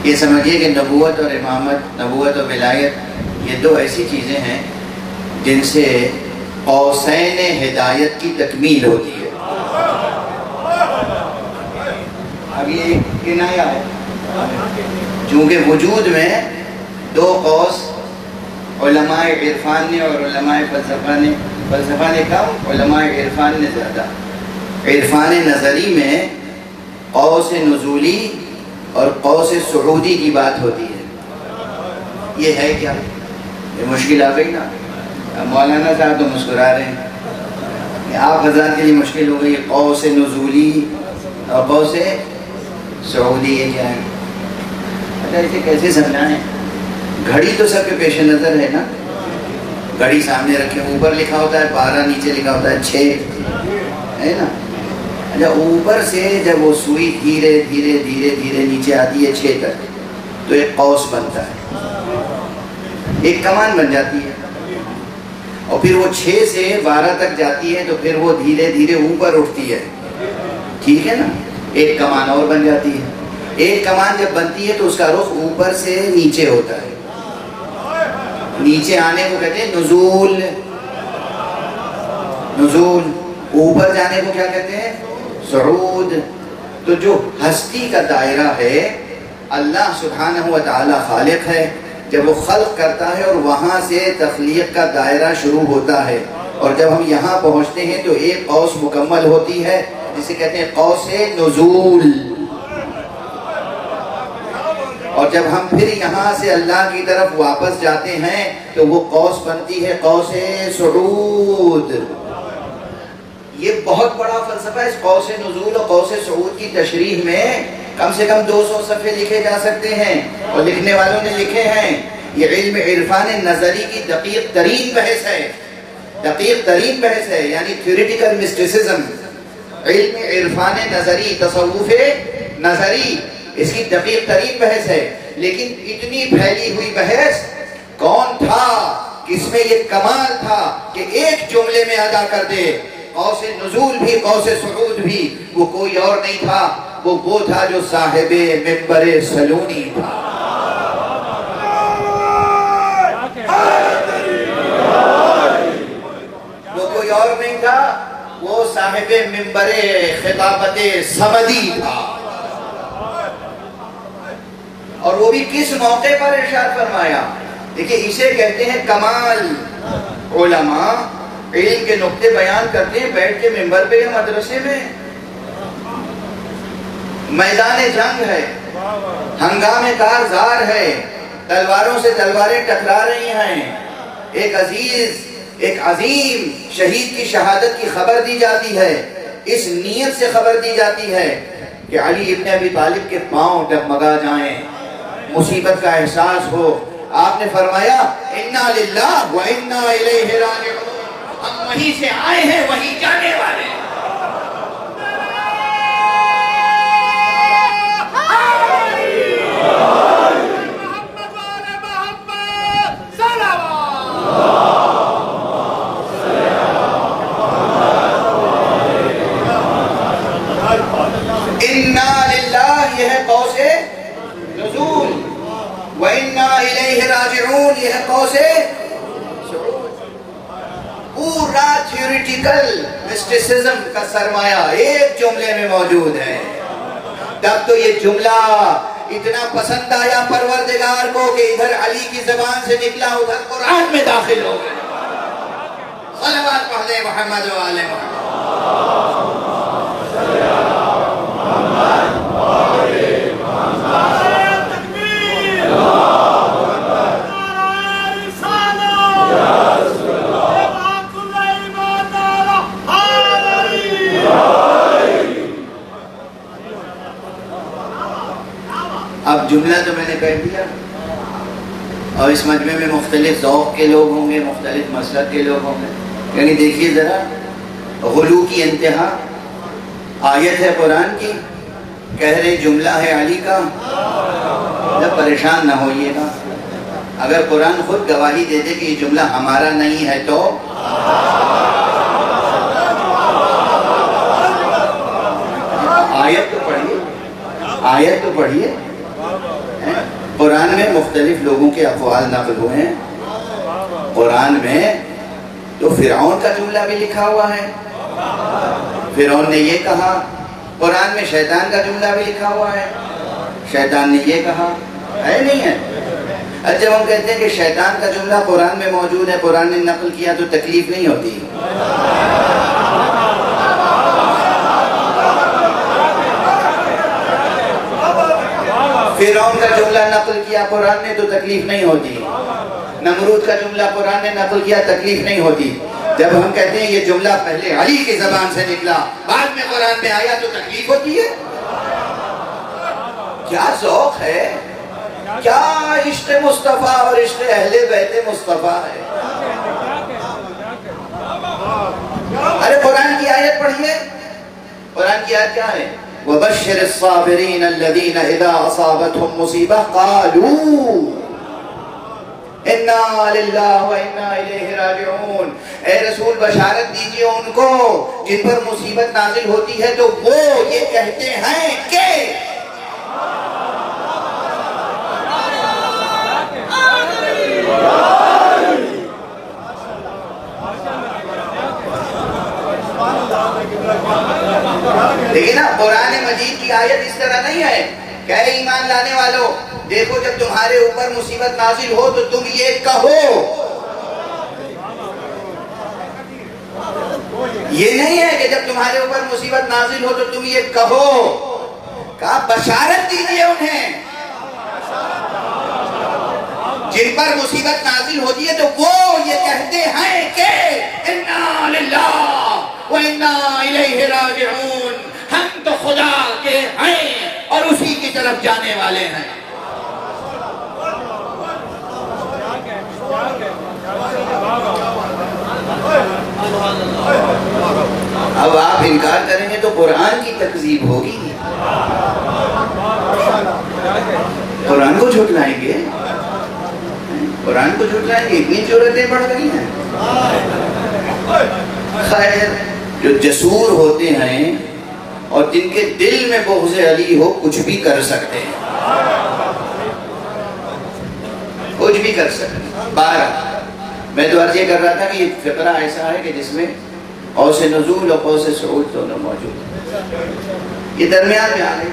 یہ سمجھیے کہ نبوت اور امامت، نبوت اور ولایت، یہ دو ایسی چیزیں ہیں جن سے قوسین ہدایت کی تکمیل ہوتی ہے۔ اب یہ ایک کنایا ہے، چونکہ وجود میں دو قوس علماء عرفان نے اور علماء فلسفہ نے کم، علماء عرفان نے زیادہ۔ عرفان نظری میں قوس نزولی اور قوس صعودی کی بات ہوتی ہے۔ یہ ہے کیا؟ یہ مشکل آ گئی نا؟ مولانا صاحب تو مسکرا رہے ہیں، آپ حضرات کے لیے مشکل ہو گئی۔ قوس نزولی اور قوس صعودی یہ کیا ہے؟ اچھا اسے کیسے سمجھائیں؟ گھڑی تو سب کے پیش نظر ہے نا، گھڑی سامنے رکھے، اوپر لکھا ہوتا ہے 12، نیچے لکھا ہوتا ہے 6، ہے نا؟ اچھا اوپر سے جب وہ سوئی دھیرے دھیرے دھیرے دھیرے نیچے آتی ہے 6 تک تو ایک قوس بنتا ہے، ایک کمان بن جاتی ہے، اور پھر وہ 6 سے 12 تک جاتی ہے تو پھر وہ دھیرے دھیرے اوپر اٹھتی ہے، ٹھیک ہے نا؟ ایک کمان اور بن جاتی ہے۔ ایک کمان جب بنتی ہے تو اس کا رخ اوپر سے نیچے ہوتا ہے، نیچے آنے کو کہتے ہیں نزول، نزول، اوپر جانے کو کیا کہتے ہیں؟ صعود۔ تو جو ہستی کا دائرہ ہے، اللہ سبحانہ و تعالی خالق ہے، جب وہ خلق کرتا ہے اور وہاں سے تخلیق کا دائرہ شروع ہوتا ہے، اور جب ہم یہاں پہنچتے ہیں تو ایک قوس مکمل ہوتی ہے جسے کہتے ہیں قوس نزول، اور جب ہم پھر یہاں سے اللہ کی طرف واپس جاتے ہیں تو وہ قوس بنتی ہے قوس صعود۔ یہ بہت بڑا فلسفہ ہے۔ اس قوس نزول اور قوس صعود کی تشریح میں کم سے کم 200 صفحے لکھے جا سکتے ہیں، اور لکھنے والوں نے لکھے ہیں۔ یہ علم عرفان نظری کی دقیق ترین بحث ہے، دقیق ترین بحث ہے، یعنی تھیوریٹیکل مسٹیسزم، علم عرفان نظری، تصوف نظری، اس کی دقیق ترین بحث ہے۔ لیکن اتنی پھیلی ہوئی بحث، کون تھا کس میں یہ کمال تھا کہ ایک جملے میں ادا کر دے؟ قوس نزول بھی قوس صعود بھی، وہ کوئی اور نہیں تھا، وہ تھا جو صاحب منبر سلونی تھا۔ وہ کوئی اور نہیں تھا، وہ صاحب منبر خطابت صمدی تھا۔ اور وہ بھی کس موقع پر ارشاد فرمایا؟ دیکھیں اسے کہتے ہیں کمال۔ علماء علم کے نقطے بیان کرتے ہیں بیٹھ کے منبر پہ یا مدرسے میں۔ میدان جنگ ہے، ہنگامے کار زار ہے، تلواروں سے تلواریں ٹکرا رہی ہیں، ایک عزیز، ایک عظیم شہید کی شہادت کی خبر دی جاتی ہے، اس نیت سے خبر دی جاتی ہے کہ علی ابن ابی طالب کے پاؤں ڈگمگا جائیں، مصیبت کا احساس ہو۔ آپ نے فرمایا انا للہ و انا الیہ راجعون، ہم وہیں سے آئے ہیں وہیں جانے والے ہیں۔ انا للہ یہ ہے قوس نزول، وَإِنَّا إِلَيْهِ رَاجِعُونَ یہ ہے قوس صعود۔ پورا تھیوریٹیکل مسٹیسزم کا سرمایہ ایک جملے میں موجود ہے۔ تب تو یہ جملہ اتنا پسند آیا پروردگار کو کہ ادھر علی کی زبان سے نکلا ادھر قرآن میں داخل ہو گیا۔ صلوات پڑھ دیں محمد و آل محمد۔ اب جملہ تو میں نے کہہ دیا، اور اس مجمع میں مختلف ذوق کے لوگ ہوں گے، مختلف مسلک کے لوگ ہوں گے، یعنی دیکھیے ذرا غلو کی انتہا۔ آیت ہے قرآن کی، کہہ رہے جملہ ہے علی کا، جب پریشان نہ ہوئیے گا۔ اگر قرآن خود گواہی دے دے کہ یہ جملہ ہمارا نہیں ہے تو آیت تو پڑھیے، آیت تو پڑھیے۔ قرآن میں مختلف لوگوں کے اقوال نقل ہوئے ہیں. قرآن میں تو فرعون کا جملہ بھی لکھا ہوا ہے. فرعون نے یہ کہا. قرآن میں شیطان کا جملہ بھی لکھا ہوا ہے. شیطان نے یہ کہا ہے نہیں ہے. جب ہم کہتے ہیں کہ شیطان کا جملہ قرآن میں موجود ہے, قرآن نے نقل کیا, تو تکلیف نہیں ہوتی. فرعون کا جملہ نقل کیا قرآن نے تو تکلیف نہیں ہوتی. نمرود کا جملہ قرآن نے نقل کیا, تکلیف نہیں ہوتی. جب ہم کہتے ہیں یہ جملہ پہلے علی کی زبان سے نکلا, بعد میں قرآن میں آیا, تو تکلیف ہوتی ہے. کیا ذوق ہے, کیا عشق مصطفیٰ اور عشق اہل بیت مصطفیٰ ہے. ارے قرآن کی آیت پڑھیے. قرآن کی آیت کیا ہے؟ وَبَشِّرِ الصَّابِرِينَ الَّذِينَ إِذَا أَصَابَتْهُمْ مُصِيبَةٌ قَالُوا اِنَّا لِلَّهِ وَإِنَّا إِلَيْهِ رَاجِعُونَ. اے رسول بشارت دیجئے ان کو جن پر مصیبت نازل ہوتی ہے تو وہ یہ کہتے ہیں کہ لیکن اب قرآن مجید کی آیت اس طرح نہیں ہے کہ اے ایمان لانے والو, دیکھو جب تمہارے اوپر مصیبت نازل ہو تو تم یہ کہو. یہ نہیں ہے کہ جب تمہارے اوپر مصیبت نازل ہو تو تم یہ کہو. کہا بشارت دیجئے انہیں جن پر مصیبت نازل ہوتی ہے تو وہ یہ کہتے ہیں کہ اِنَّا لِلَّهِ وَإِنَّا إِلَيْهِ رَاجِعُونَ. ہم تو خدا کے ہیں اور اسی کی طرف جانے والے ہیں. اب آپ انکار کریں گے تو قرآن کی تکذیب ہوگی. قرآن کو جھٹلائیں گے, قرآن کو جھٹلائیں گے. اتنی ضرورتیں بڑھ گئی ہیں. خیر, جو جسور ہوتے ہیں اور جن کے دل میں بغض علی ہو کچھ بھی کر سکتے ہیں, کچھ بھی کر سکتے ہیں. 12 میں تو عرض یہ کر رہا تھا کہ یہ فقرہ ایسا ہے کہ جس میں قوس نزول اور قوس صعود دونوں موجود ہیں. یہ درمیان میں آ گئی.